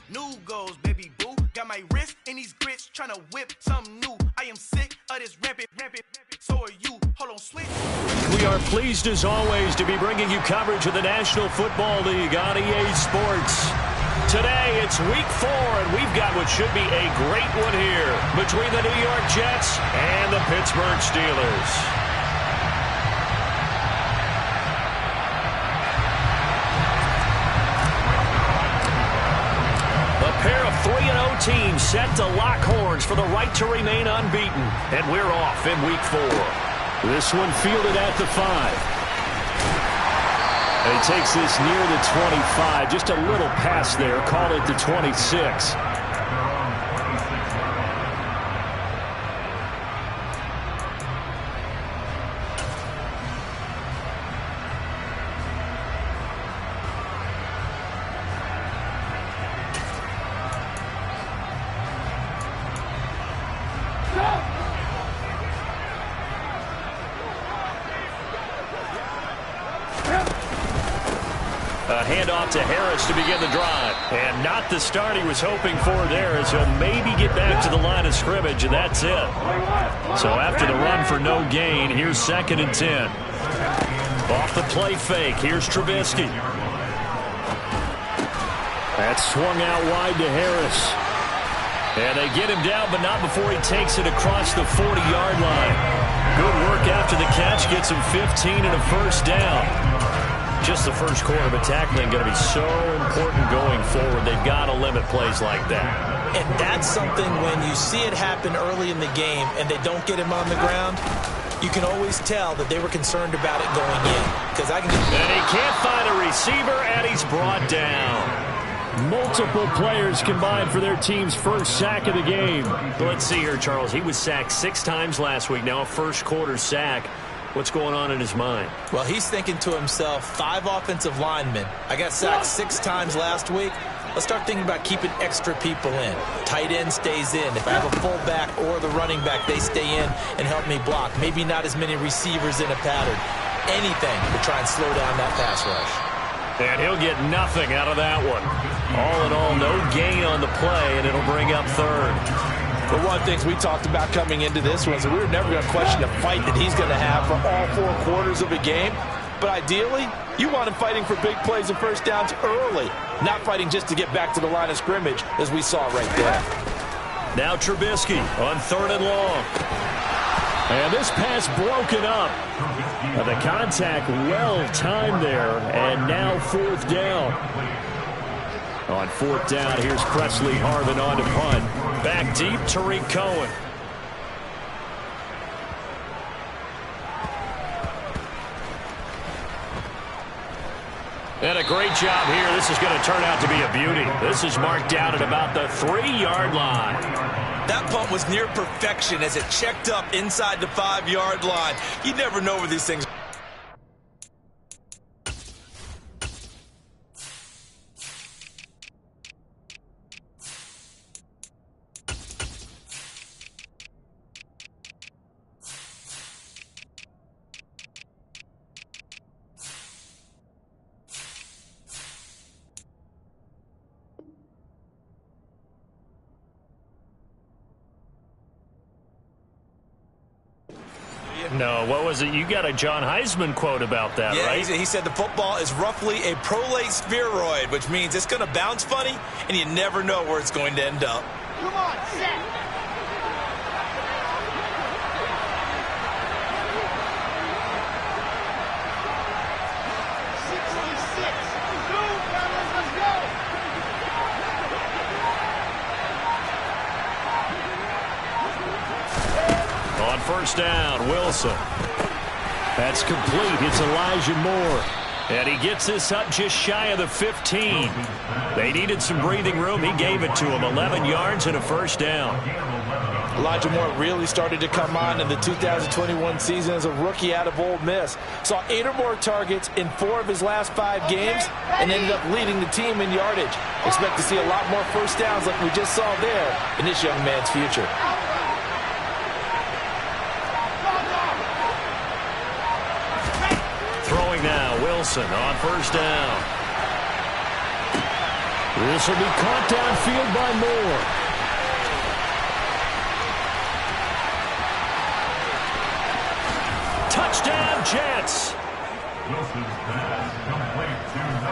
New goals, baby boo. Got my wrist in these grits, tryna whip something new. I am sick of this rampant. So are you. Hold on, switch. We are pleased as always to be bringing you coverage of the National Football League on EA Sports. Today it's week 4 and we've got what should be a great one here between the New York Jets and the Pittsburgh Steelers. Pair of 3-0 teams set to lock horns for the right to remain unbeaten. And we're off in week 4. This one fielded at the 5. And he takes this near the 25. Just a little pass there. Call it the 26. Handoff to Harris to begin the drive. And not the start he was hoping for there, as he'll maybe get back to the line of scrimmage, and that's it. So after the run for no gain, here's 2nd and 10. Off the play fake, here's Trubisky. That's swung out wide to Harris. And they get him down, but not before he takes it across the 40-yard line. Good work after the catch, gets him 15 and a first down. Just the first quarter, but tackling going to be so important going forward. They've got to limit plays like that. And that's something when you see it happen early in the game and they don't get him on the ground, you can always tell that they were concerned about it going in. And he can't find a receiver, and he's brought down. Multiple players combined for their team's first sack of the game. Let's see here, Charles. He was sacked 6 times last week. Now a first quarter sack. What's going on in his mind? Well, he's thinking to himself, 5 offensive linemen. I got sacked 6 times last week. Let's start thinking about keeping extra people in. Tight end stays in. If I have a fullback or the running back, they stay in and help me block. Maybe not as many receivers in a pattern. Anything to try and slow down that pass rush. And he'll get nothing out of that one. All in all, no gain on the play, and it'll bring up 3rd. But one of the things we talked about coming into this was that we were never going to question the fight that he's going to have for all 4 quarters of a game. But ideally, you want him fighting for big plays and first downs early, not fighting just to get back to the line of scrimmage, as we saw right there. Now Trubisky on 3rd and long. And this pass broken up. The contact well timed there, and now 4th down. On 4th down, here's Presley Harvin on to punt. Back deep, Tariq Cohen. And a great job here. This is going to turn out to be a beauty. This is marked down at about the 3-yard line. That punt was near perfection as it checked up inside the 5-yard line. You never know where these things. No, what was it? You got a John Heisman quote about that, right? He said the football is roughly a prolate spheroid, which means it's going to bounce funny, and you never know where it's going to end up. Come on, set. First down, Wilson. That's complete. It's Elijah Moore. And he gets this up just shy of the 15. They needed some breathing room. He gave it to him. 11 yards and a first down. Elijah Moore really started to come on in the 2021 season as a rookie out of Ole Miss. Saw 8 or more targets in 4 of his last 5 games and ended up leading the team in yardage. Expect to see a lot more first downs like we just saw there in this young man's future. Wilson on first down. This will be caught downfield by Moore. Touchdown, Jets.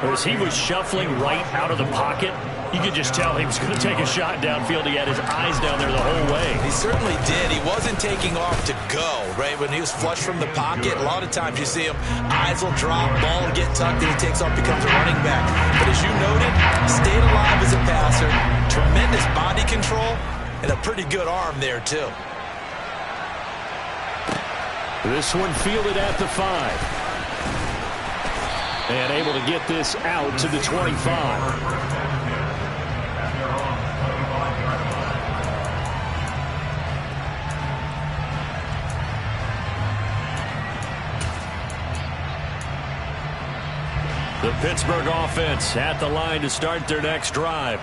As he was shuffling right out of the pocket, you could just tell he was going to take a shot downfield. He had his eyes down there the whole way. He certainly did. He wasn't taking off to go, right? When he was flush from the pocket, a lot of times you see him, eyes will drop, ball will get tucked, and he takes off, becomes a running back. But as you noted, stayed alive as a passer, tremendous body control, and a pretty good arm there, too. This one fielded at the 5. And able to get this out to the 25. The Pittsburgh offense at the line to start their next drive.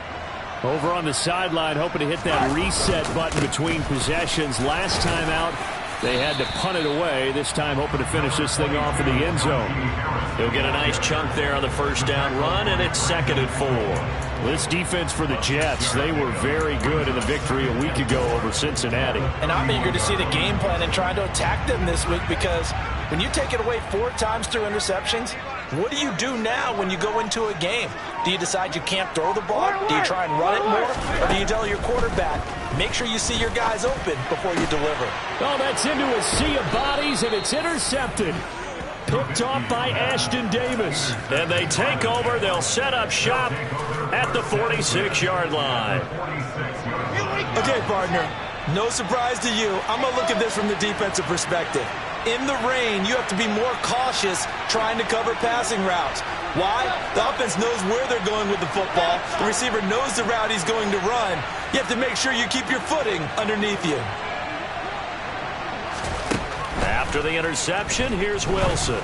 Over on the sideline, hoping to hit that reset button between possessions. Last time out, they had to punt it away. This time hoping to finish this thing off in the end zone. He'll get a nice chunk there on the first down run, and it's 2nd and 4. This defense for the Jets, they were very good in the victory a week ago over Cincinnati. And I'm eager to see the game plan and trying to attack them this week, because when you take it away 4 times through interceptions, what do you do now when you go into a game? Do you decide you can't throw the ball? Do you try and run it more? Or do you tell your quarterback, make sure you see your guys open before you deliver? Oh, that's into a sea of bodies, and it's intercepted. Picked off by Ashton Davis. And they take over. They'll set up shop at the 46-yard line. Okay, partner, no surprise to you. I'm going to look at this from the defensive perspective. In the rain, you have to be more cautious trying to cover passing routes. Why? The offense knows where they're going with the football. The receiver knows the route he's going to run. You have to make sure you keep your footing underneath you. After the interception, here's Wilson.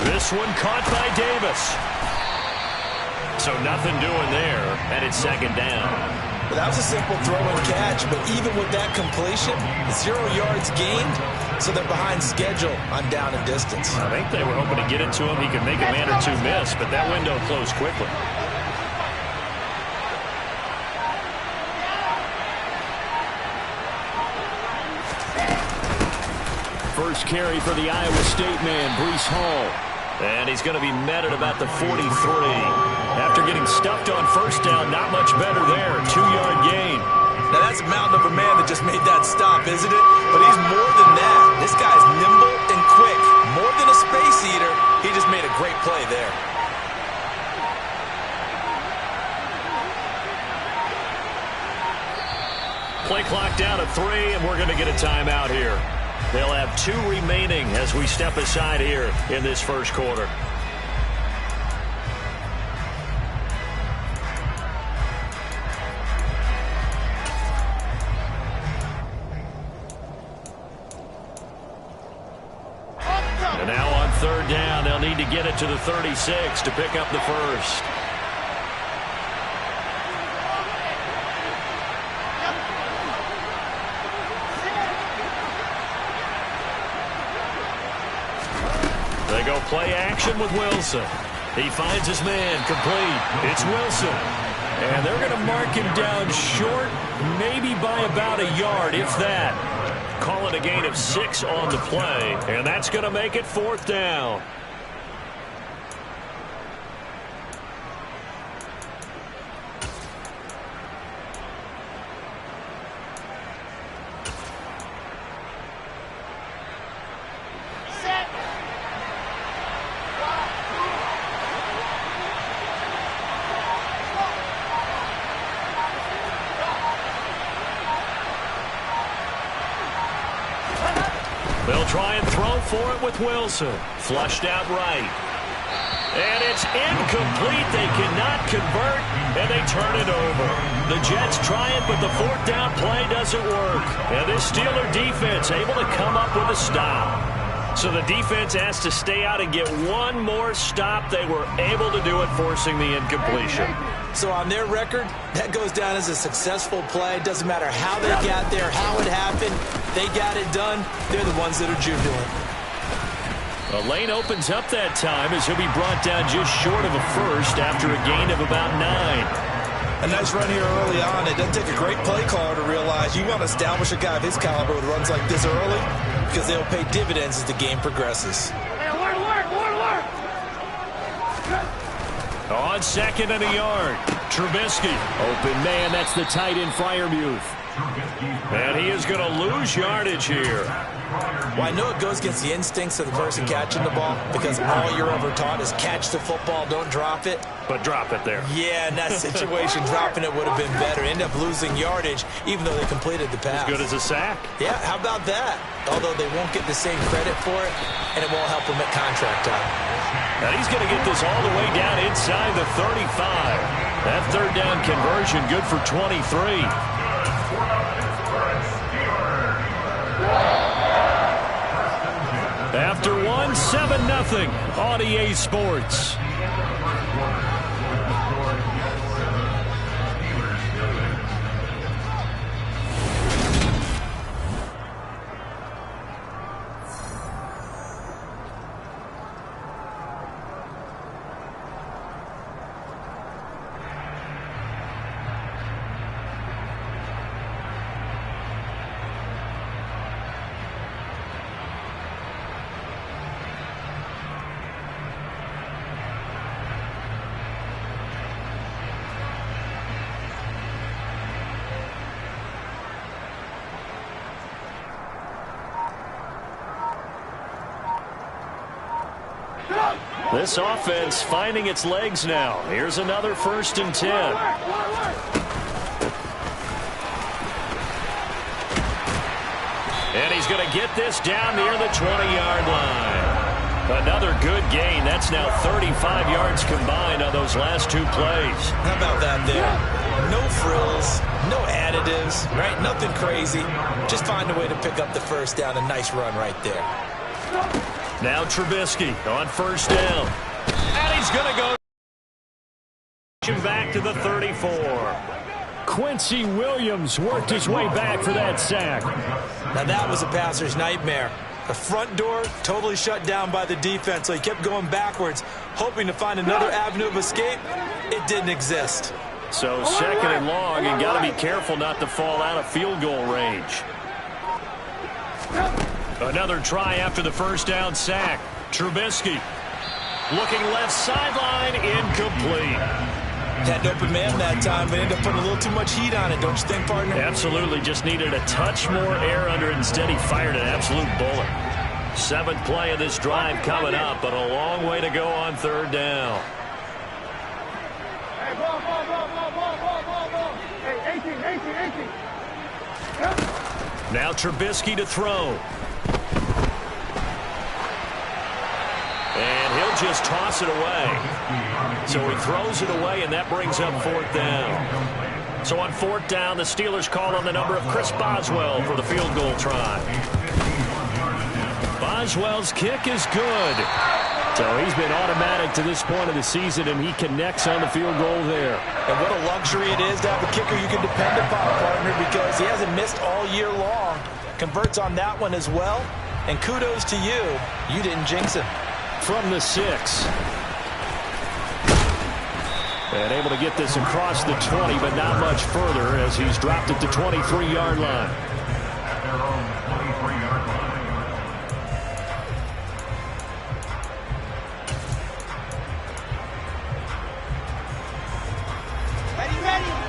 This one caught by Davis. So nothing doing there, and it's 2nd down. Well, that was a simple throw and catch, but even with that completion, 0 yards gained, so they're behind schedule on down and distance. I think they were hoping to get it to him. He could make a man or two miss, but that window closed quickly. First carry for the Iowa State man, Breece Hall. And he's going to be met at about the 43. After getting stuffed on first down, not much better there. 2-yard gain. Now that's a mountain of a man that just made that stop, isn't it? But he's more than that. This guy's nimble and quick. More than a space eater. He just made a great play there. Play clock down to 3, and we're going to get a timeout here. They'll have 2 remaining as we step aside here in this first quarter. And now on 3rd down, they'll need to get it to the 36 to pick up the first. They go play action with Wilson. He finds his man, complete. It's Wilson. And they're going to mark him down short, maybe by about a yard, if that. Call it a gain of 6 on the play, and that's going to make it 4th down. They'll try and throw for it with Wilson. Flushed out right. And it's incomplete. They cannot convert, and they turn it over. The Jets try it, but the 4th down play doesn't work. And this Steeler defense able to come up with a stop. So the defense has to stay out and get one more stop. They were able to do it, forcing the incompletion. So on their record, that goes down as a successful play. Doesn't matter how they got there, how it happened. They got it done. They're the ones that are jubilant. The lane opens up that time as he'll be brought down just short of a first after a gain of about 9. A nice run here early on. It doesn't take a great play caller to realize you want to establish a guy of his caliber with runs like this early because they'll pay dividends as the game progresses. On second and a yard, Trubisky. Open man, that's the tight end Freiermuth. And he is going to lose yardage here. Well, I know it goes against the instincts of the person catching the ball because all you're ever taught is catch the football, don't drop it. But drop it there. Yeah, in that situation, dropping it would have been better. End up losing yardage even though they completed the pass. As good as a sack. Yeah, how about that? Although they won't get the same credit for it, and it won't help them at contract time. And he's going to get this all the way down inside the 35. That third down conversion good for 23. After one, 7-0 on EA Sports. This offense finding its legs now. Here's another 1st and 10. And he's going to get this down near the 20-yard line. Another good gain. That's now 35 yards combined on those last 2 plays. How about that there? No frills, no additives, right? Nothing crazy. Just find a way to pick up the first down. A nice run right there. Now Trubisky on 1st down. And he's going to go back to the 34. Quincy Williams worked his way back for that sack. Now that was a passer's nightmare. The front door totally shut down by the defense, so he kept going backwards, hoping to find another avenue of escape. It didn't exist. So 2nd and long, and got to be careful not to fall out of field goal range. Another try after the 1st down sack. Trubisky looking left sideline, incomplete. Had an open man that time, but ended up putting a little too much heat on it, don't you think, partner? Absolutely, just needed a touch more air under it. Instead, he fired an absolute bullet. 7th play of this drive coming up, but a long way to go on 3rd down. Now Trubisky to throw. And he'll just toss it away. So he throws it away, and that brings up 4th down. So on 4th down, the Steelers call on the number of Chris Boswell for the field goal try. Boswell's kick is good. So he's been automatic to this point of the season, and he connects on the field goal there. And what a luxury it is to have a kicker you can depend upon, partner, because he hasn't missed all year long. Converts on that one as well. And kudos to you. You didn't jinx him. From the 6. And able to get this across the 20, but not much further as he's dropped it to 23-yard line.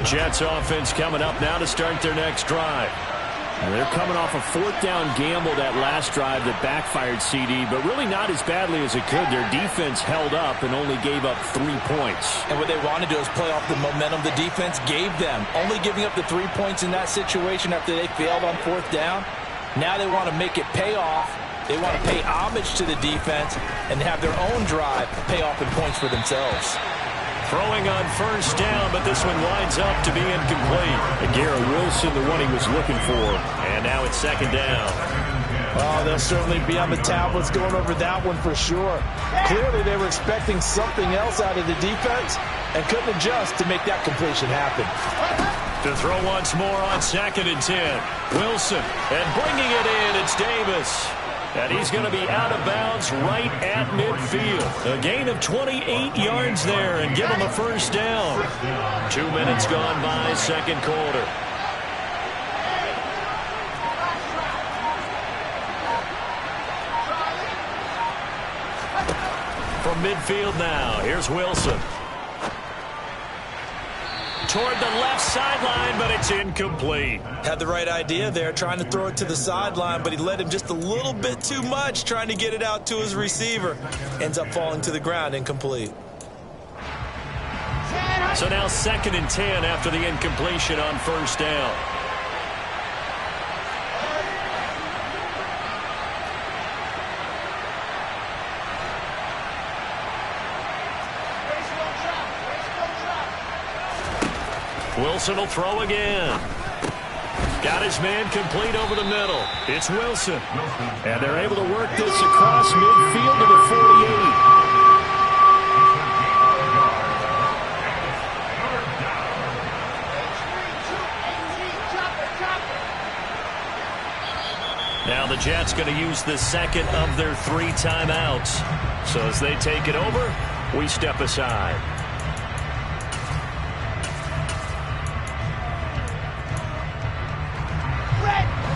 Jets offense coming up now to start their next drive. They're coming off a 4th down gamble that last drive that backfired CD, but really not as badly as it could. Their defense held up and only gave up 3 points. And what they want to do is play off the momentum the defense gave them. Only giving up the 3 points in that situation after they failed on 4th down. Now they want to make it pay off. They want to pay homage to the defense and have their own drive pay off in points for themselves. Throwing on 1st down, but this one winds up to be incomplete. And Garrett Wilson, the one he was looking for. And now it's 2nd down. Oh, they'll certainly be on the tablets going over that one for sure. Clearly they were expecting something else out of the defense and couldn't adjust to make that completion happen. To throw once more on 2nd and 10. Wilson, and bringing it in, it's Davis. And he's going to be out of bounds right at midfield. A gain of 28 yards there and give him a first down. 2 minutes gone by, second quarter. From midfield now, here's Wilson. Toward the left sideline, but it's incomplete. Had the right idea there, trying to throw it to the sideline, but he led him just a little bit too much, trying to get it out to his receiver. Ends up falling to the ground, incomplete. So now 2nd and 10 after the incompletion on first down. Wilson will throw again. Got his man complete over the middle. It's Wilson. And they're able to work this across midfield to the 48. Now the Jets going to use the second of their 3 timeouts. So as they take it over, we step aside.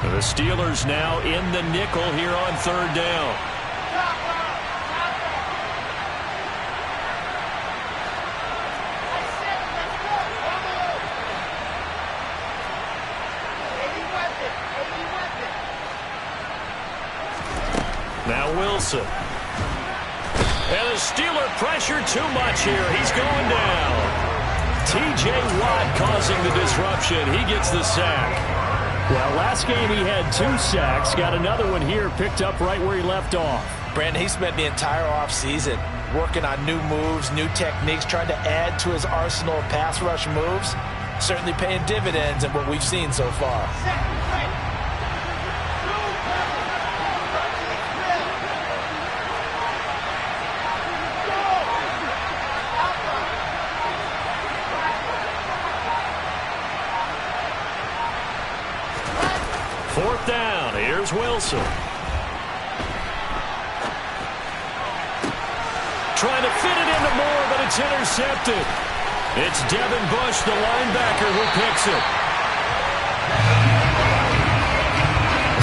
The Steelers now in the nickel here on 3rd down. Now Wilson. And the Steeler pressure too much here. He's going down. T.J. Watt causing the disruption. He gets the sack. Well, last game he had 2 sacks. Got another one here, picked up right where he left off. Brandon, he spent the entire offseason working on new moves, new techniques, trying to add to his arsenal of pass rush moves. Certainly paying dividends in what we've seen so far. Fourth down. Here's Wilson. Trying to fit it into Moore, but it's intercepted. It's Devin Bush, the linebacker, who picks it.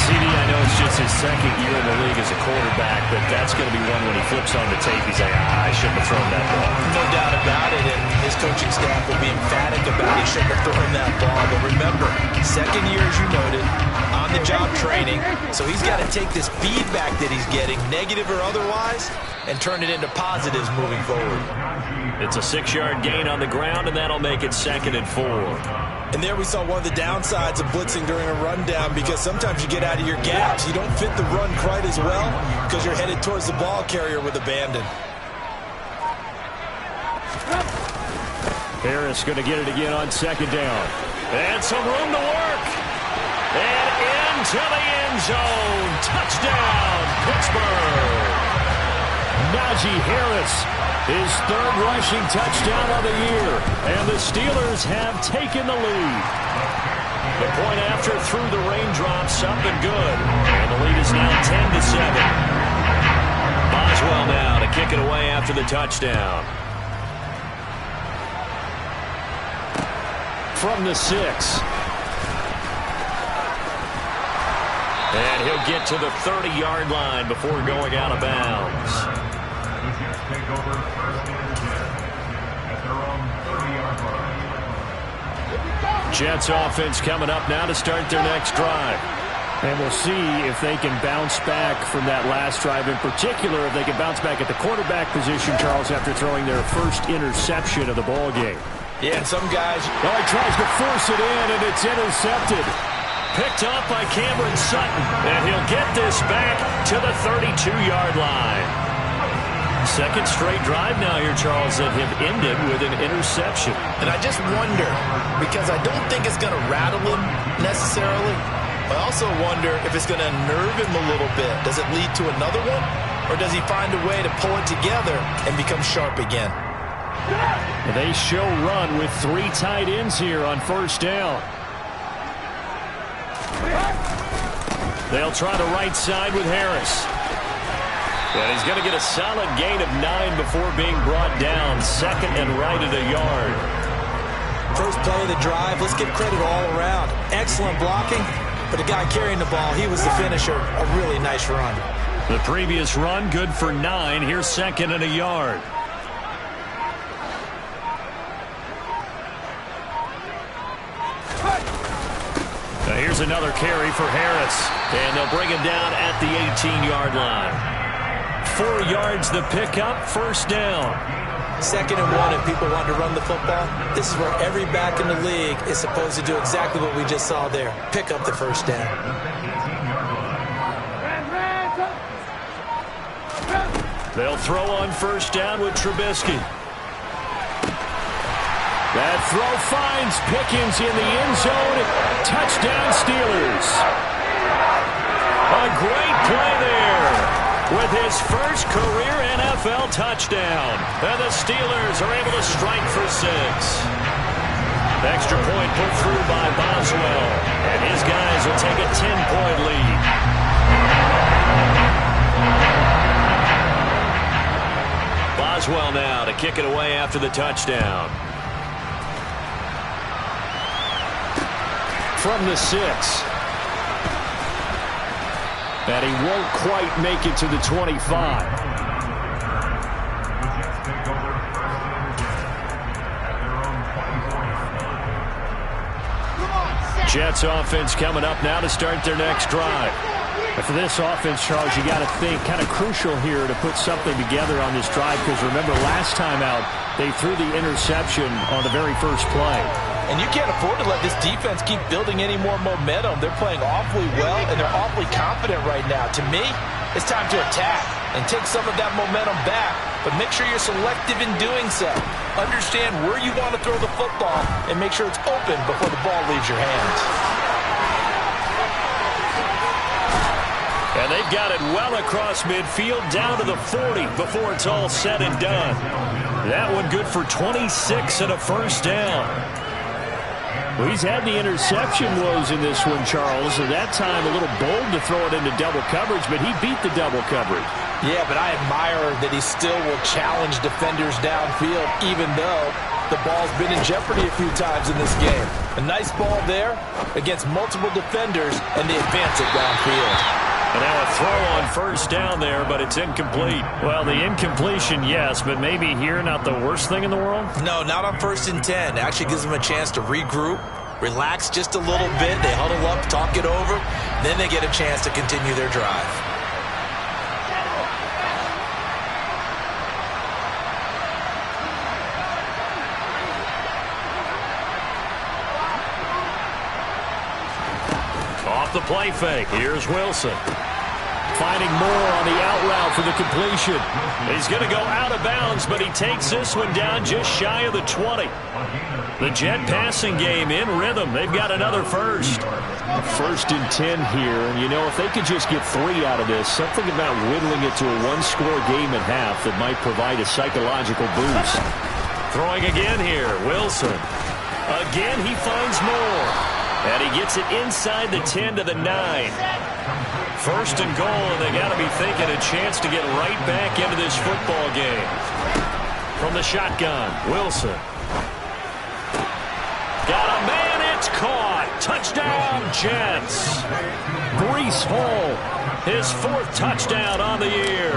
CD, I know it's just his 2nd year in the league as a quarterback, but that's going to be one when he flips on the tape. He's like, I shouldn't have thrown that ball. No doubt about it, and his coaching staff will be emphatic about he shouldn't have thrown that ball. But remember, 2nd year, as you noted, on-the-job training, so he's got to take this feedback that he's getting, negative or otherwise, and turn it into positives moving forward. It's a 6-yard gain on the ground, and that'll make it 2nd and 4. And there we saw one of the downsides of blitzing during a rundown, because sometimes you get out of your gaps. You don't fit the run quite as well because you're headed towards the ball carrier with abandon. Harris going to get it again on 2nd down. And some room to work. And into the end zone. Touchdown, Pittsburgh. Najee Harris, his 3rd rushing touchdown of the year. And the Steelers have taken the lead. The point after through the raindrops, up and good. And the lead is now 10-7. Boswell now to kick it away after the touchdown. From the 6. And he'll get to the 30-yard line before going out of bounds. Jets offense coming up now to start their next drive. And we'll see if they can bounce back from that last drive. In particular, if they can bounce back at the quarterback position, Charles, after throwing their first interception of the ball game. Yeah, and some guys... Well, he tries to force it in, and it's intercepted. Picked up by Cameron Sutton, and he'll get this back to the 32-yard line. 2nd straight drive now here, Charles, that have ended with an interception. And I just wonder, because I don't think it's going to rattle him necessarily. I also wonder if it's going to unnerve him a little bit. Does it lead to another one? Or does he find a way to pull it together and become sharp again? They show run with 3 tight ends here on first down. They'll try the right side with Harris. And he's going to get a solid gain of 9 before being brought down. Second and right at a yard. First play of the drive, let's give credit all around. Excellent blocking, but the guy carrying the ball, he was the finisher. A really nice run. The previous run, good for 9. Here's second and a yard. Now here's another carry for Harris. And they'll bring him down at the 18-yard line. 4 yards the pickup, first down. Second and 1, and people want to run the football. This is where every back in the league is supposed to do exactly what we just saw there. Pick up the first down. They'll throw on first down with Trubisky. That throw finds Pickens in the end zone. Touchdown Steelers. A great play there with his first career NFL touchdown. And the Steelers are able to strike for 6. Extra point put through by Boswell. And his guys will take a 10-point lead. Boswell now to kick it away after the touchdown. From the 6. And he won't quite make it to the 25. Jets offense coming up now to start their next drive. But for this offense, Charles, you got to think kind of crucial here to put something together on this drive, because remember last time out they threw the interception on the very first play. And you can't afford to let this defense keep building any more momentum. They're playing awfully well, and they're awfully confident right now. To me, it's time to attack and take some of that momentum back, but make sure you're selective in doing so. Understand where you want to throw the football and make sure it's open before the ball leaves your hands. And they've got it well across midfield down to the 40 before it's all said and done. That one good for 26 and a first down. Well, he's had the interception woes in this one, Charles. At that time, a little bold to throw it into double coverage, but he beat the double coverage. Yeah, but I admire that he still will challenge defenders downfield, even though the ball's been in jeopardy a few times in this game. A nice ball there against multiple defenders, and they advance it downfield. And now a throw on first down there, but it's incomplete. Well, the incompletion, yes, but maybe here not the worst thing in the world? No, not on 1st and 10. It actually gives them a chance to regroup, relax just a little bit. They huddle up, talk it over. Then they get a chance to continue their drive. Off the play fake. Here's Wilson. Finding more on the out route for the completion. He's going to go out of bounds, but he takes this one down just shy of the 20. The Jet passing game in rhythm. They've got another first. 1st and 10 here. And, you know, if they could just get 3 out of this, something about whittling it to a one-score game at half that might provide a psychological boost. Throwing again here. Wilson. Again, he finds more. And he gets it inside the 10 to the 9. 1st and goal, and they got to be thinking a chance to get right back into this football game. From the shotgun, Wilson. Got a man, it's caught. Touchdown, Jets. Breece Hall, his 4th touchdown on the year.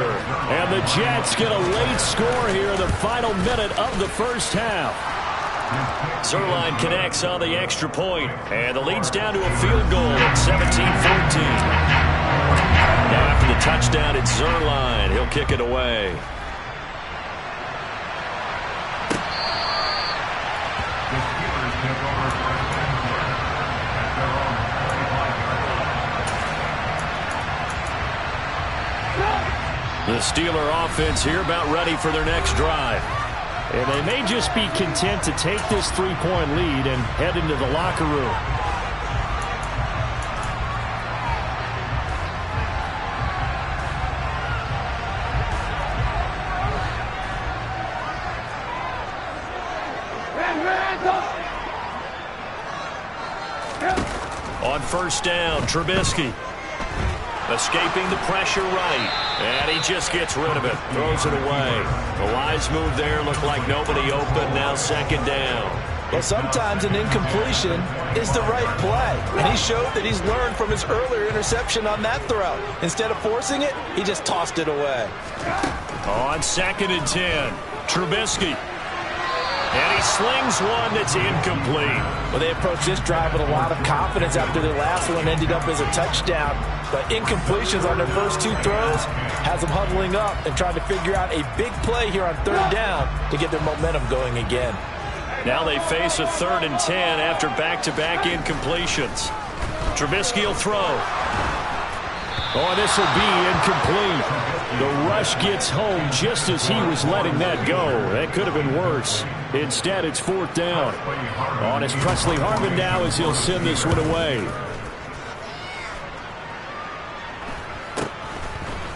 And the Jets get a late score here in the final minute of the first half. Zuerlein connects on the extra point, and the lead's down to a field goal at 17-14. Now after the touchdown, it's Zuerlein. He'll kick it away. The Steeler offense here about ready for their next drive. And they may just be content to take this 3-point lead and head into the locker room. On first down, Trubisky. Escaping the pressure right. And he just gets rid of it. Throws it away. The wise move there. Looked like nobody open. Now second down. Well, sometimes an incompletion is the right play. And he showed that he's learned from his earlier interception on that throw. Instead of forcing it, he just tossed it away. On 2nd and 10, Trubisky. And he slings one that's incomplete. Well, they approached this drive with a lot of confidence after their last one ended up as a touchdown. But incompletions on their first 2 throws has them huddling up and trying to figure out a big play here on 3rd down to get their momentum going again. Now they face a 3rd and 10 after back-to-back incompletions. Trubisky will throw. Oh, this will be incomplete. The rush gets home just as he was letting that go. That could have been worse. Instead, it's 4th down. On is Presley Harvin now as he'll send this one away.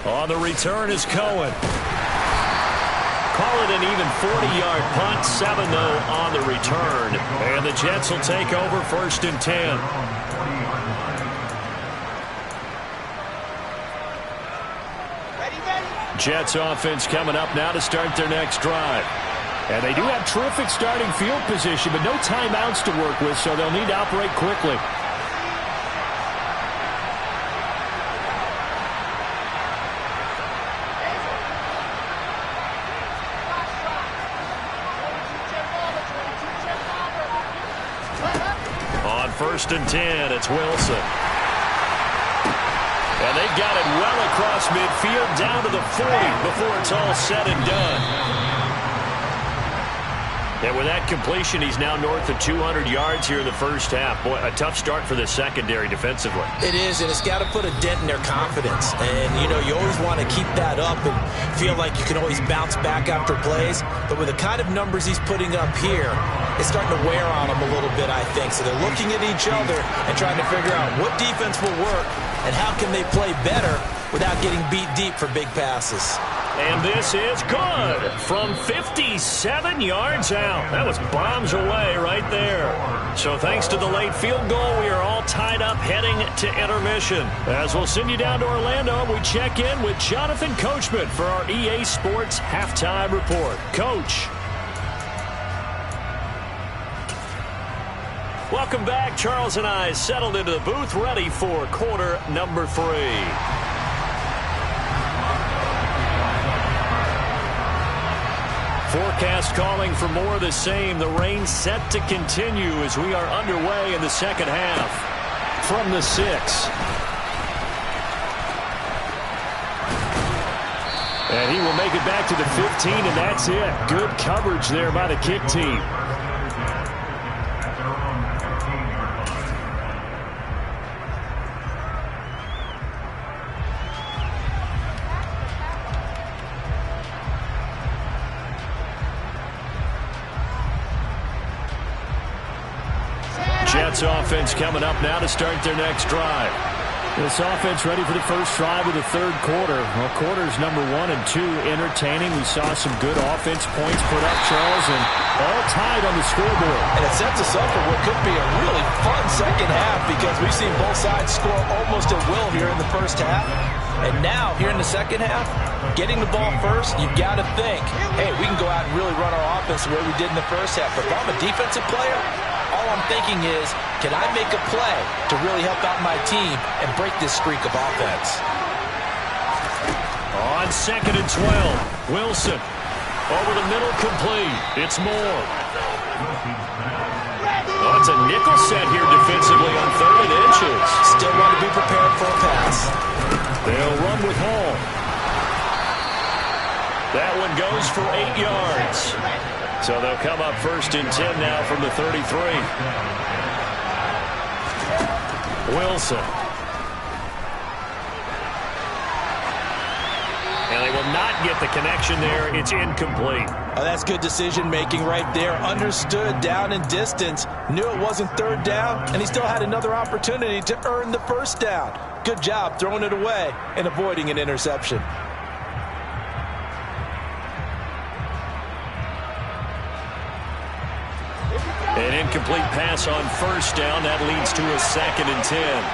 On the return is Cohen. Call it an even 40-yard punt, 7-0 on the return. And the Jets will take over 1st and 10. Jets offense coming up now to start their next drive. And they do have terrific starting field position, but no timeouts to work with, so they'll need to operate quickly. On 1st and 10, it's Wilson. And they've got it well across midfield down to the 40 before it's all said and done. And with that completion, he's now north of 200 yards here in the first half. Boy, a tough start for the secondary defensively. It is, and it's got to put a dent in their confidence. And, you know, you always want to keep that up and feel like you can always bounce back after plays. But with the kind of numbers he's putting up here, it's starting to wear on them a little bit, I think. So they're looking at each other and trying to figure out what defense will work and how can they play better without getting beat deep for big passes. And this is good from 57 yards out. That was bombs away right there. So thanks to the late field goal, we are all tied up heading to intermission. As we'll send you down to Orlando, we check in with Jonathan Coachman for our EA Sports Halftime Report. Coach. Welcome back. Charles and I settled into the booth, ready for quarter number 3. Forecast calling for more of the same. The rain set to continue as we are underway in the second half. From the 6. And he will make it back to the 15, and that's it. Good coverage there by the kick team. Jets offense coming up now to start their next drive. This offense ready for the first drive of the 3rd quarter. Well, quarters number 1 and 2 entertaining. We saw some good offense points put up, Charles, and all tied on the scoreboard. And it sets us up for what could be a really fun second half because we've seen both sides score almost at will here in the first half. And now, here in the second half, getting the ball first, you've got to think, hey, we can go out and really run our offense the way we did in the first half. But if I'm a defensive player, all I'm thinking is, can I make a play to really help out my team and break this streak of offense? On 2nd and 12, Wilson. Over the middle, complete. It's Moore. Oh, it's a nickel set here defensively on 3rd and inches. Still want to be prepared for a pass. They'll run with Hall. That one goes for 8 yards. So they'll come up 1st and 10 now from the 33. Wilson. And they will not get the connection there. It's incomplete. Oh, that's good decision-making right there. Understood down and distance. Knew it wasn't 3rd down, and he still had another opportunity to earn the first down. Good job throwing it away and avoiding an interception. An incomplete pass on 1st down. That leads to a 2nd and 10.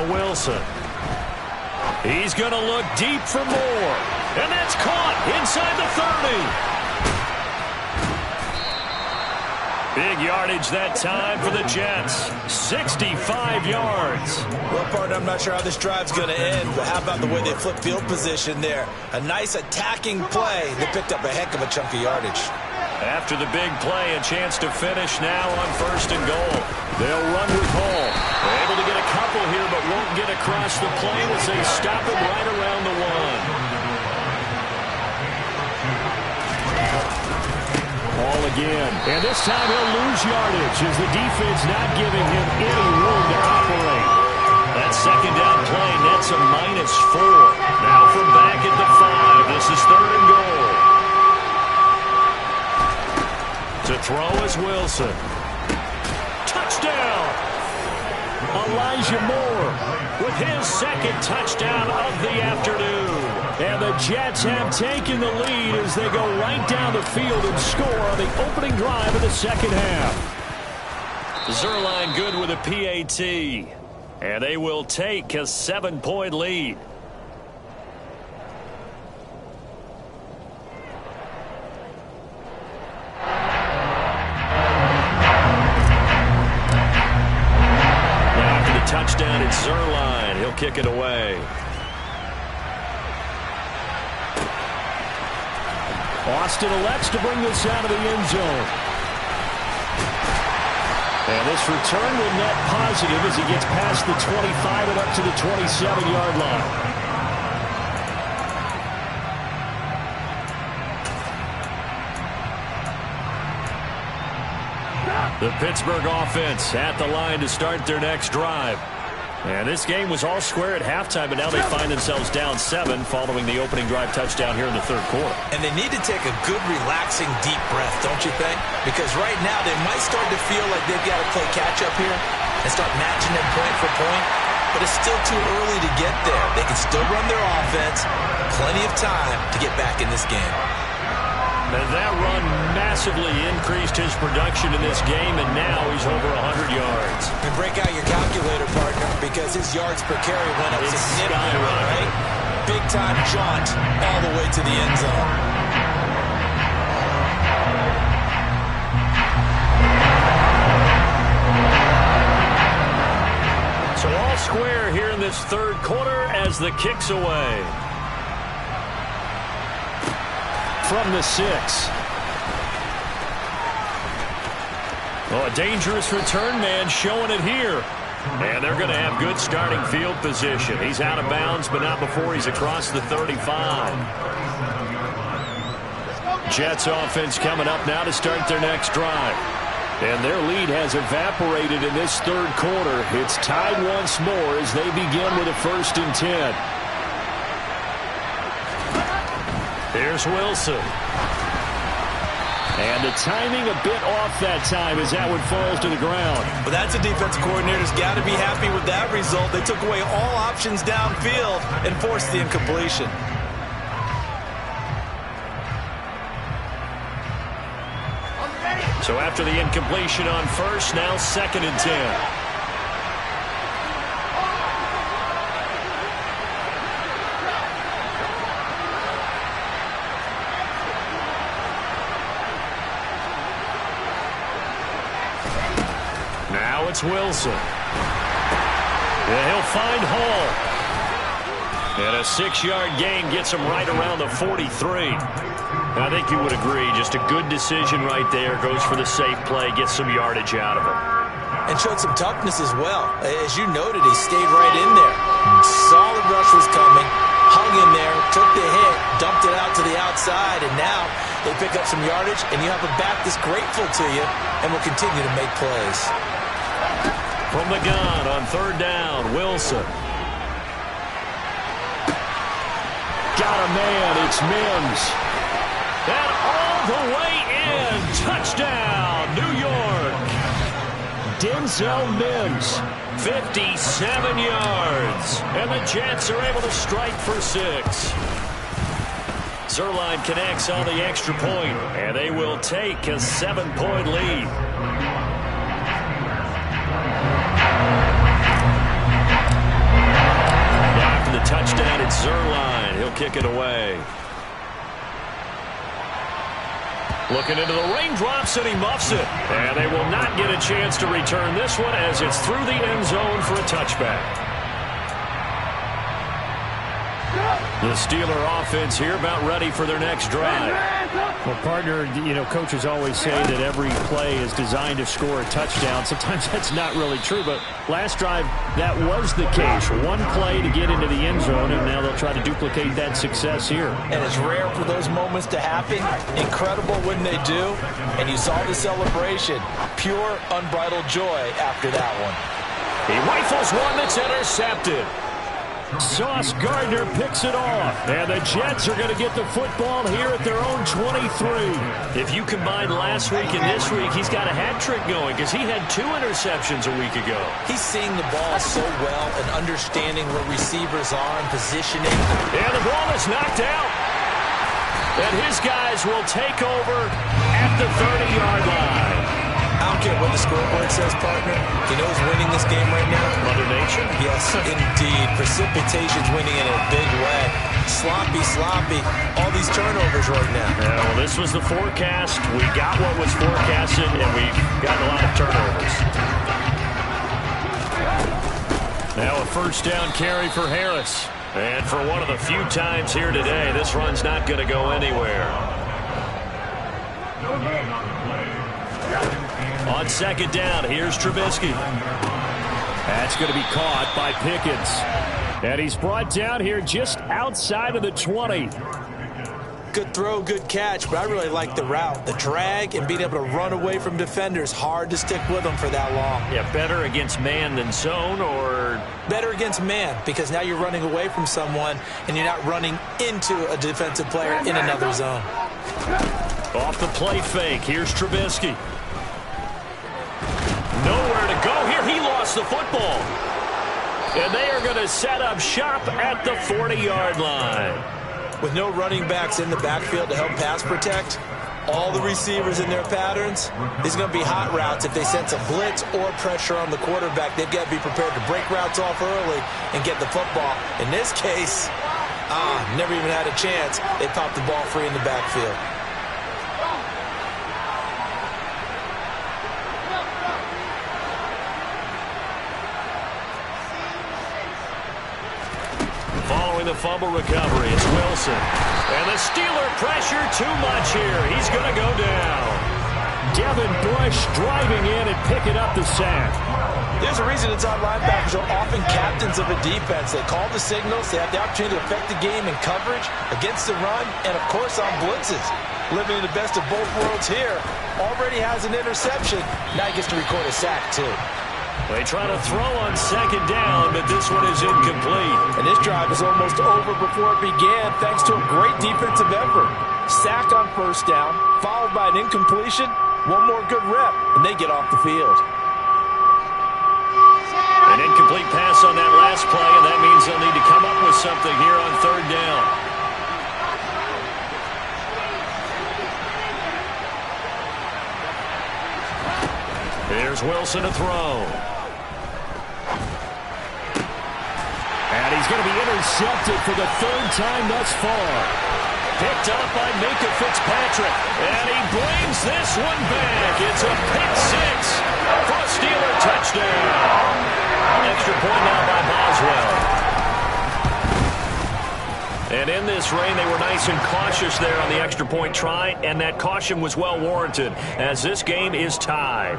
Now Wilson. He's going to look deep for more. And that's caught inside the 30. Big yardage that time for the Jets. 65 yards. Well, partner, I'm not sure how this drive's going to end, but how about the way they flip field position there? A nice attacking play. They picked up a heck of a chunk of yardage. After the big play, a chance to finish now on 1st and goal. They'll run with Hall. They're able to get a couple here, but won't get across the plane as they stop him right around the 1. Ball again. And this time he'll lose yardage as the defense not giving him any room to operate. That second down play nets a -4. Now from back at the 5. This is 3rd and goal. To throw is Wilson. Touchdown! Elijah Moore with his second touchdown of the afternoon. And the Jets have taken the lead as they go right down the field and score on the opening drive of the second half. Zuerlein good with a PAT. And they will take a 7-point lead. Touchdown, it's Zuerlein. He'll kick it away. Austin elects to bring this out of the end zone. And this return will net positive as he gets past the 25 and up to the 27-yard line. The Pittsburgh offense at the line to start their next drive. And this game was all square at halftime, but now they find themselves down 7 following the opening drive touchdown here in the 3rd quarter. And they need to take a good, relaxing, deep breath, don't you think? Because right now they might start to feel like they've got to play catch-up here and start matching them point for point. But it's still too early to get there. They can still run their offense. Plenty of time to get back in this game. And that run massively increased his production in this game, and now he's over 100 yards. And break out your calculator, partner, because his yards per carry went up significantly, right? Big-time jaunt all the way to the end zone. So all square here in this 3rd quarter as the kick's away. From the 6. Oh, a dangerous return man showing it here. And they're going to have good starting field position. He's out of bounds, but not before he's across the 35. Jets offense coming up now to start their next drive. And their lead has evaporated in this 3rd quarter. It's tied once more as they begin with a 1st and 10. Here's Wilson. And the timing a bit off that time as that one falls to the ground. But that's a defense coordinator's got to be happy with that result. They took away all options downfield and forced the incompletion. So after the incompletion on 1st, now 2nd and 10. It's Wilson. And he'll find Hall. And a 6-yard gain gets him right around the 43. I think you would agree, just a good decision right there. Goes for the safe play, gets some yardage out of it. And showed some toughness as well. As you noted, he stayed right in there. Solid rush was coming. Hung in there, took the hit, dumped it out to the outside, and now they pick up some yardage, and you have a back that's grateful to you and will continue to make plays. From the gun on 3rd down, Wilson. Got a man, it's Mims. And all the way in, touchdown, New York. Denzel Mims, 57 yards. And the Jets are able to strike for 6. Zuerlein connects on the extra point, and they will take a 7-point lead. touchdown. It's Zuerlein. He'll kick it away. Looking into the raindrops, and he muffs it. And they will not get a chance to return this one as it's through the end zone for a touchback. The Steeler offense here about ready for their next drive. Well, partner, coaches always say that every play is designed to score a touchdown. Sometimes that's not really true, but last drive, that was the case. One play to get into the end zone, and now they'll try to duplicate that success here. And it's rare for those moments to happen. Incredible when they do. And you saw the celebration. Pure, unbridled joy after that one. He rifles one that's intercepted. Sauce Gardner picks it off, and the Jets are going to get the football here at their own 23. If you combine last week and this week, he's got a hat trick going because he had 2 interceptions a week ago. He's seeing the ball so well and understanding where receivers are and positioning. And the ball is knocked out. And his guys will take over at the 30-yard line. I don't care what the scoreboard says, partner. You know who's winning this game right now? Mother Nature? Yes, indeed. Precipitation's winning in a big way. Sloppy. All these turnovers right now. Yeah, well, this was the forecast. We got what was forecasted, and we've gotten a lot of turnovers. Now a first down carry for Harris. And for one of the few times here today, this run's not going to go anywhere. On second down, here's Trubisky. That's going to be caught by Pickens. And he's brought down here just outside of the 20. Good throw, good catch, but I really like the route. The drag and being able to run away from defenders. Hard to stick with them for that long. Yeah, better against man than zone, or? Better against man, because now you're running away from someone and you're not running into a defensive player in another zone. Off the play fake, here's Trubisky. Nowhere to go here. He lost the football. And they are going to set up shop at the 40-yard line. With no running backs in the backfield to help pass protect, all the receivers in their patterns, these are going to be hot routes. If they sense a blitz or pressure on the quarterback, they've got to be prepared to break routes off early and get the football. In this case, never even had a chance. They popped the ball free in the backfield. Following the fumble recovery, it's Wilson. And the Steeler pressure too much here. He's going to go down. Devin Bush driving in and picking up the sack. There's a reason inside linebackers are often captains of a defense. They call the signals. They have the opportunity to affect the game in coverage, against the run, and, of course, on blitzes. Living in the best of both worlds here. Already has an interception. Now he gets to record a sack, too. They try to throw on second down, but this one is incomplete. And this drive is almost over before it began, thanks to a great defensive effort. Sack on first down, followed by an incompletion. One more good rep, and they get off the field. An incomplete pass on that last play, and that means they'll need to come up with something here on third down. Here's Wilson to throw. And he's going to be intercepted for the third time thus far. Picked up by Minkah Fitzpatrick. And he brings this one back. It's a pick six for a Steeler touchdown. Extra point now by Boswell. And in this rain, they were nice and cautious there on the extra point try, and that caution was well warranted as this game is tied.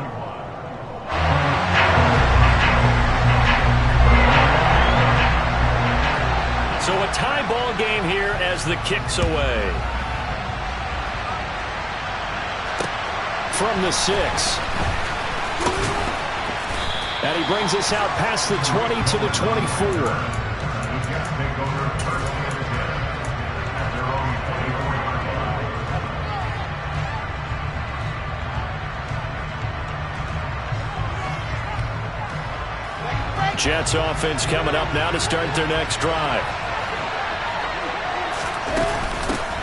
So a tie ball game here as the kick's away. From the 6. And he brings us out past the 20 to the 24. Jets offense coming up now to start their next drive.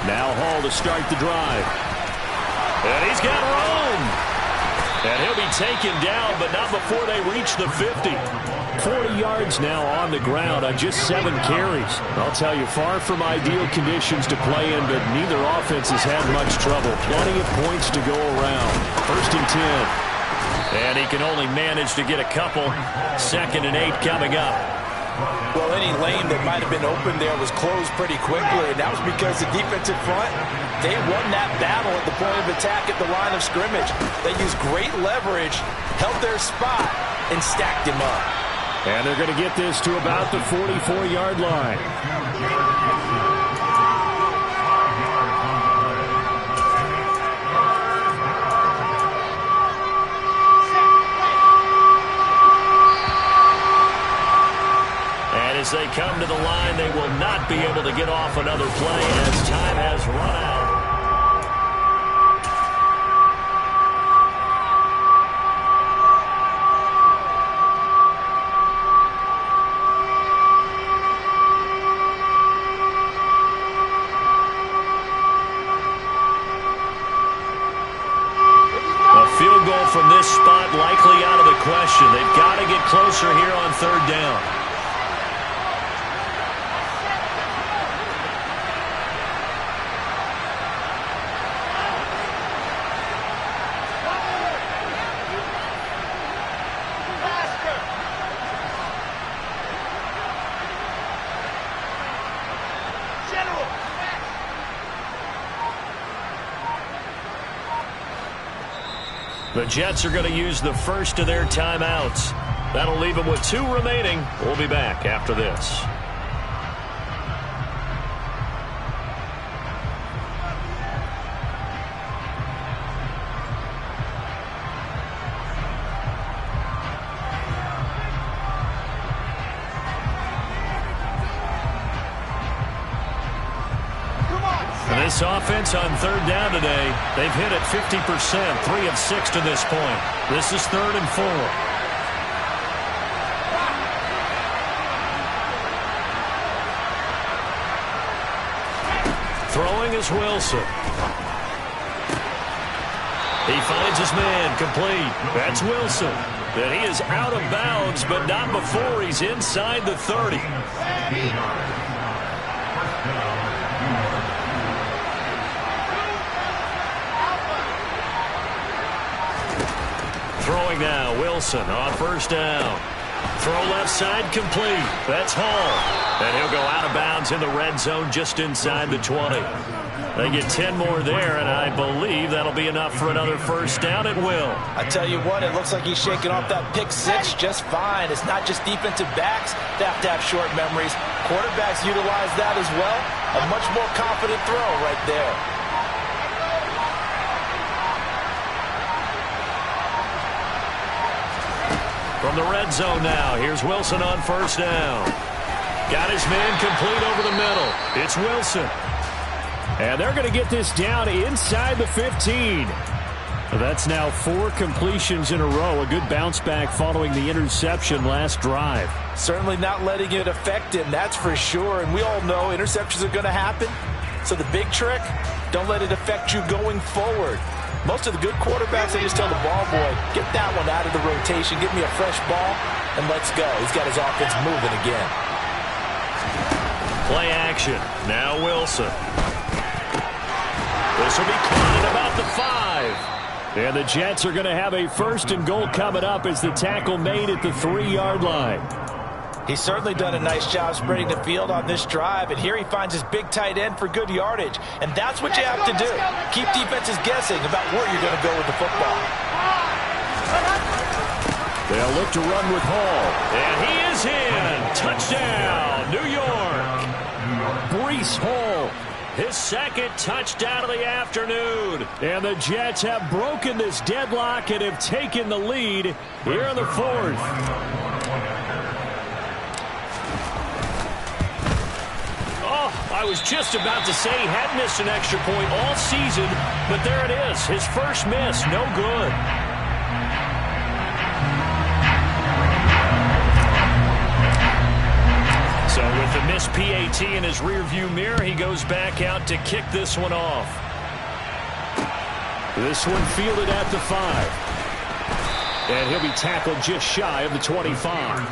Now Hall to start the drive. And he's got Rome. And he'll be taken down, but not before they reach the 50. 40 yards now on the ground on just 7 carries. I'll tell you, far from ideal conditions to play in, but neither offense has had much trouble. Plenty of points to go around. 1st and 10. And he can only manage to get a couple. 2nd and 8 coming up. Well, any lane that might have been open there was closed pretty quickly, and that was because the defensive front, they won that battle at the point of attack at the line of scrimmage. They used great leverage, held their spot, and stacked him up. And they're going to get this to about the 44-yard line. As they come to the line, they will not be able to get off another play as time has run out. A field goal from this spot likely out of the question. They've got to get closer here on 3rd down. The Jets are going to use the first of their timeouts. That'll leave them with 2 remaining. We'll be back after this. This offense on 3rd down today, they've hit it 50%, 3 of 6 to this point. This is 3rd and 4. Throwing is Wilson. He finds his man, complete. That's Wilson. And he is out of bounds, but not before he's inside the 30. Throwing now, Wilson on 1st down. Throw left side, complete. That's Hall. And he'll go out of bounds in the red zone just inside the 20. They get 10 more there, and I believe that'll be enough for another 1st down at will. I tell you what, it looks like he's shaking off that pick 6 just fine. It's not just defensive backs that have to have short memories. Quarterbacks utilize that as well. A much more confident throw right there. From the red zone now, here's Wilson on 1st down. Got his man complete over the middle. It's Wilson. And they're going to get this down inside the 15. That's now 4 completions in a row. A good bounce back following the interception last drive. Certainly not letting it affect him, that's for sure. And we all know interceptions are going to happen. So the big trick, don't let it affect you going forward. Most of the good quarterbacks, they just tell the ball boy, get that one out of the rotation, give me a fresh ball, and let's go. He's got his offense moving again. Play action. Now Wilson. This will be caught at about the 5. And the Jets are going to have a 1st and goal coming up as the tackle made at the 3-yard line. He's certainly done a nice job spreading the field on this drive, and here he finds his big tight end for good yardage. And that's what you have to do. Keep defenses guessing about where you're going to go with the football. They'll look to run with Hall. And he is in. Touchdown, New York. Breece Hall, his 2nd touchdown of the afternoon. And the Jets have broken this deadlock and have taken the lead here in the 4th. I was just about to say he had missed an extra point all season, but there it is. His first miss, no good. So with the missed PAT in his rearview mirror, he goes back out to kick this one off. This one fielded at the 5. And he'll be tackled just shy of the 25.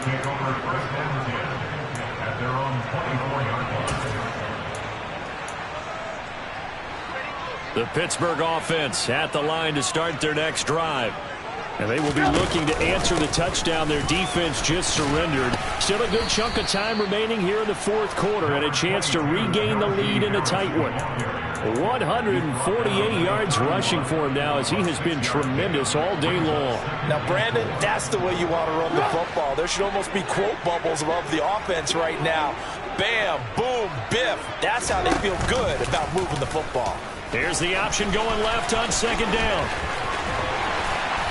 The Pittsburgh offense at the line to start their next drive. And they will be looking to answer the touchdown their defense just surrendered. Still a good chunk of time remaining here in the fourth quarter and a chance to regain the lead in a tight one. 148 yards rushing for him now as he has been tremendous all day long. Now, Brandon, that's the way you want to run the football. There should almost be quote bubbles above the offense right now. Bam, boom, biff. That's how they feel good about moving the football. Here's the option going left on second down.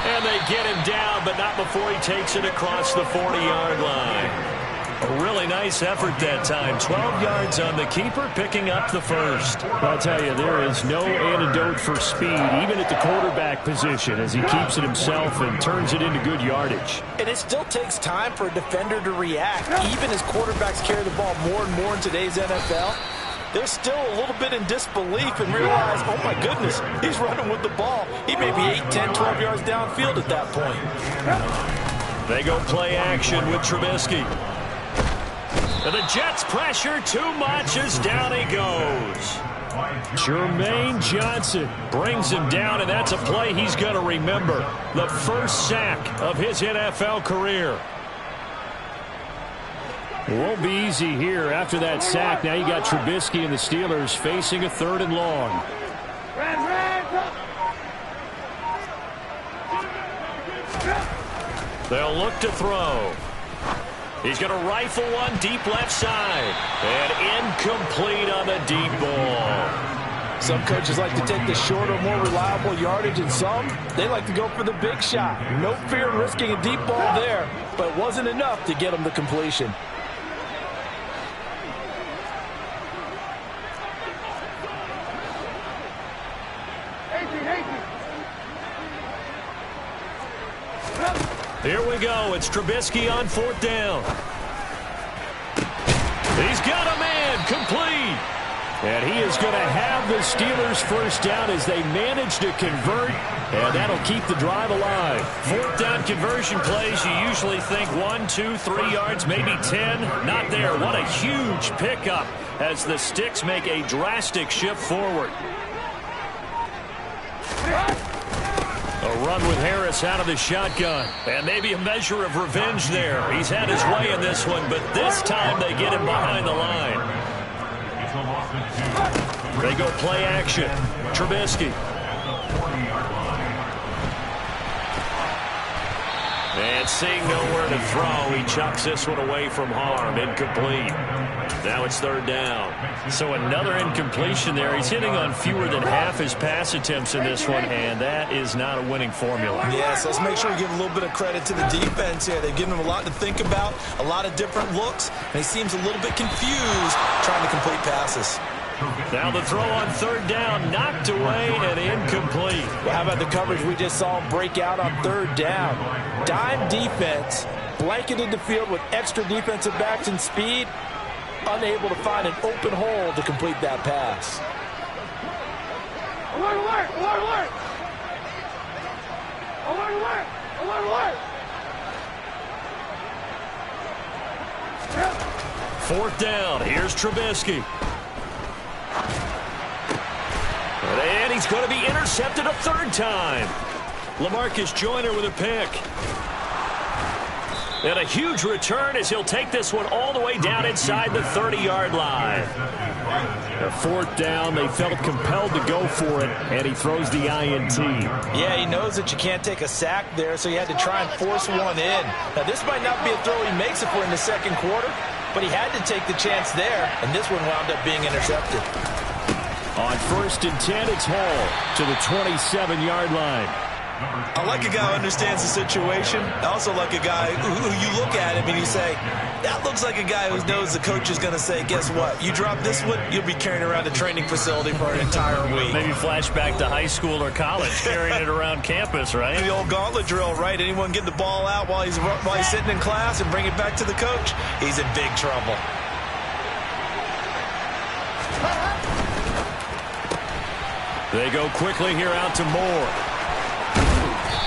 And they get him down, but not before he takes it across the 40-yard line. A really nice effort that time. 12 yards on the keeper, picking up the first. I'll tell you, there is no antidote for speed, even at the quarterback position, as he keeps it himself and turns it into good yardage. And it still takes time for a defender to react. Even as quarterbacks carry the ball more and more in today's NFL, they're still a little bit in disbelief and realize, oh my goodness, he's running with the ball. He may be 8, 10, 12 yards downfield at that point. They go play action with Trubisky. And the Jets pressure too much as down he goes. Jermaine Johnson brings him down, and that's a play he's going to remember. The first sack of his NFL career. It won't be easy here after that sack. Now you got Trubisky and the Steelers facing a 3rd and long. They'll look to throw. He's going to rifle one deep left side. And incomplete on the deep ball. Some coaches like to take the shorter, more reliable yardage, and some, they like to go for the big shot. No fear in risking a deep ball there, but it wasn't enough to get him the completion. Here we go. It's Trubisky on 4th down. He's got a man complete. And he is going to have the Steelers first down as they manage to convert. And that'll keep the drive alive. 4th down conversion plays, you usually think 1, 2, 3 yards, maybe 10. Not there. What a huge pickup as the Sticks make a drastic shift forward. A run with Harris out of the shotgun. And maybe a measure of revenge there. He's had his way in this one, but this time they get him behind the line. They go play action. Trubisky. And seeing nowhere to throw, he chucks this one away from harm. Incomplete. Now it's 3rd down. So another incompletion there. He's hitting on fewer than half his pass attempts in this one, and that is not a winning formula. Yes, let's make sure we give a little bit of credit to the defense here. They've given him a lot to think about, a lot of different looks, and he seems a little bit confused trying to complete passes. Now the throw on 3rd down, knocked away and incomplete. Well, how about the coverage we just saw him break out on 3rd down? Dime defense, blanketed the field with extra defensive backs and speed, unable to find an open hole to complete that pass. Alert, alert, alert, alert! Alert, alert, alert, alert! 4th down, here's Trubisky. And he's going to be intercepted a 3rd time. LaMarcus Joyner with a pick. And a huge return as he'll take this one all the way down inside the 30-yard line. A 4th down, they felt compelled to go for it, and he throws the INT. Yeah, he knows that you can't take a sack there, so he had to try and force one in. Now, this might not be a throw he makes if we're in the 2nd quarter, but he had to take the chance there, and this one wound up being intercepted. On 1st and 10, it's Hall to the 27-yard line. I like a guy who understands the situation. I also like a guy who you look at him and you say, that looks like a guy who knows the coach is going to say, guess what? You drop this one, you'll be carrying around a training facility for an entire week. Maybe flashback to high school or college, carrying it around campus, right? The old gauntlet drill, right? Anyone get the ball out while he's sitting in class and bring it back to the coach, he's in big trouble. They go quickly here out to Moore.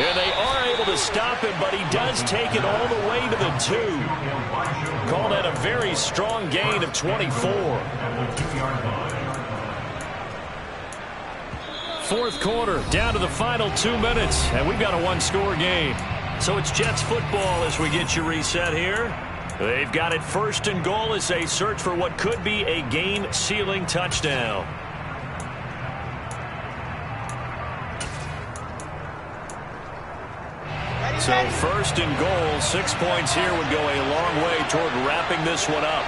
And they are able to stop him, but he does take it all the way to the 2. Call that a very strong gain of 24. Fourth quarter, down to the final 2 minutes, and we've got a one-score game. So it's Jets football as we get you reset here. They've got it first and goal as they search for what could be a game-sealing touchdown. So first and goal, 6 points here would go a long way toward wrapping this one up.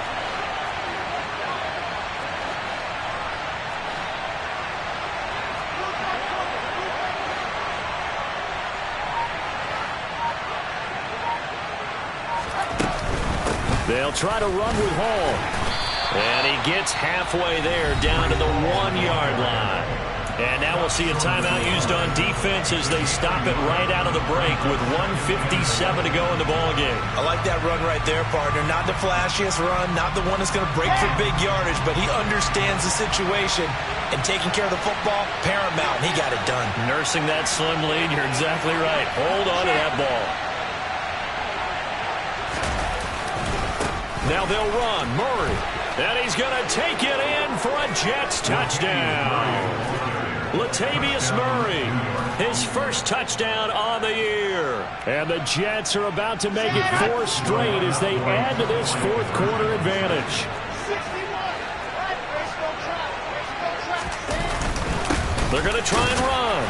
They'll try to run with Hall. And he gets halfway there, down to the 1-yard line. And now we'll see a timeout used on defense as they stop it right out of the break with 1:57 to go in the ballgame. I like that run right there, partner. Not the flashiest run, not the one that's going to break for big yardage, but he understands the situation, and taking care of the football, paramount. He got it done. Nursing that slim lead, you're exactly right. Hold on to that ball. Now they'll run. Murray. And he's going to take it in for a Jets touchdown. Latavius Murray, his first touchdown on the year. And the Jets are about to make it 4 straight as they add to this fourth quarter advantage. They're going to try and run.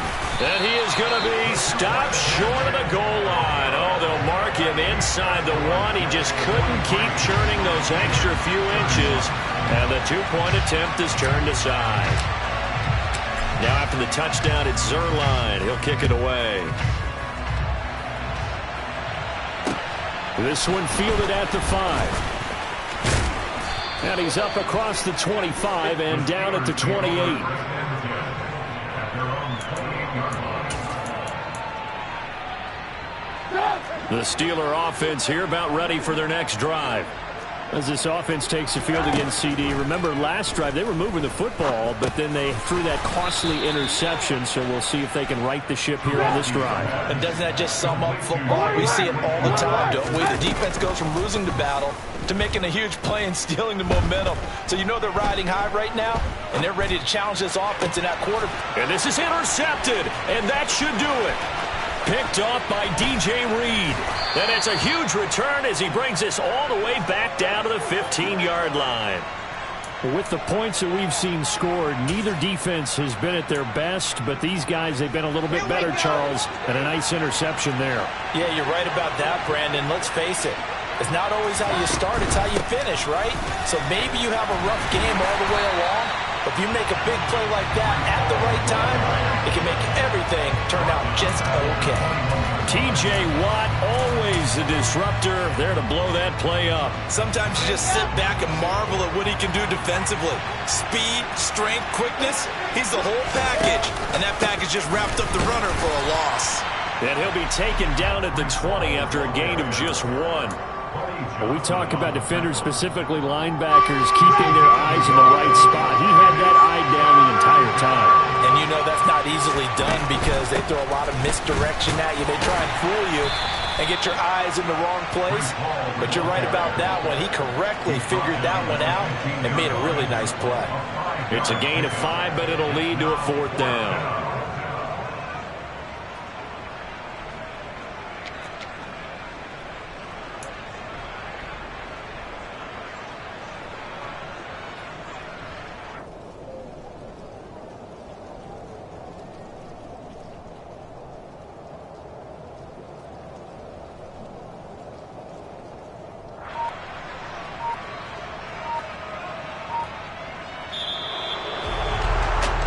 And he is going to be stopped short of the goal line. Oh, they'll mark him inside the 1. He just couldn't keep churning those extra few inches. And the 2-point attempt is turned aside. Now after the touchdown, it's Zuerlein. He'll kick it away. This one fielded at the 5. And he's up across the 25 and down at the 28. The Steeler offense here about ready for their next drive. As this offense takes the field against CD. Remember last drive they were moving the football, but then they threw that costly interception, so we'll see if they can right the ship here on this drive. And doesn't that just sum up football? We see it all the time, don't we? The defense goes from losing the battle to making a huge play and stealing the momentum. So you know they're riding high right now, and they're ready to challenge this offense in that quarter. And this is intercepted, and that should do it. Picked off by DJ Reed. And it's a huge return as he brings this all the way back down to the 15-yard line. With the points that we've seen scored, neither defense has been at their best, but these guys, they've been a little bit better, Charles, and a nice interception there. Yeah, you're right about that, Brandon. Let's face it. It's not always how you start, it's how you finish, right? So maybe you have a rough game all the way along, but if you make a big play like that at the right time, it can make everything turn out just okay. T.J. Watt, always a disruptor, there to blow that play up. Sometimes you just sit back and marvel at what he can do defensively. Speed, strength, quickness, he's the whole package. And that package just wrapped up the runner for a loss. And he'll be taken down at the 20 after a gain of just 1. Well, we talk about defenders, specifically linebackers, keeping their eyes in the right spot. He had that eye down the entire time. And you know that's not easily done because they throw a lot of misdirection at you. They try and fool you and get your eyes in the wrong place. But you're right about that one. He correctly figured that one out and made a really nice play. It's a gain of 5, but it'll lead to a 4th down.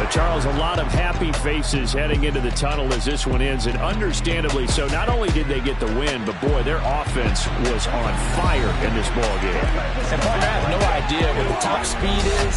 Charles, a lot of happy faces heading into the tunnel as this one ends, and understandably so. Not only did they get the win, but boy, their offense was on fire in this ballgame. And partner, I have no idea what the top speed is.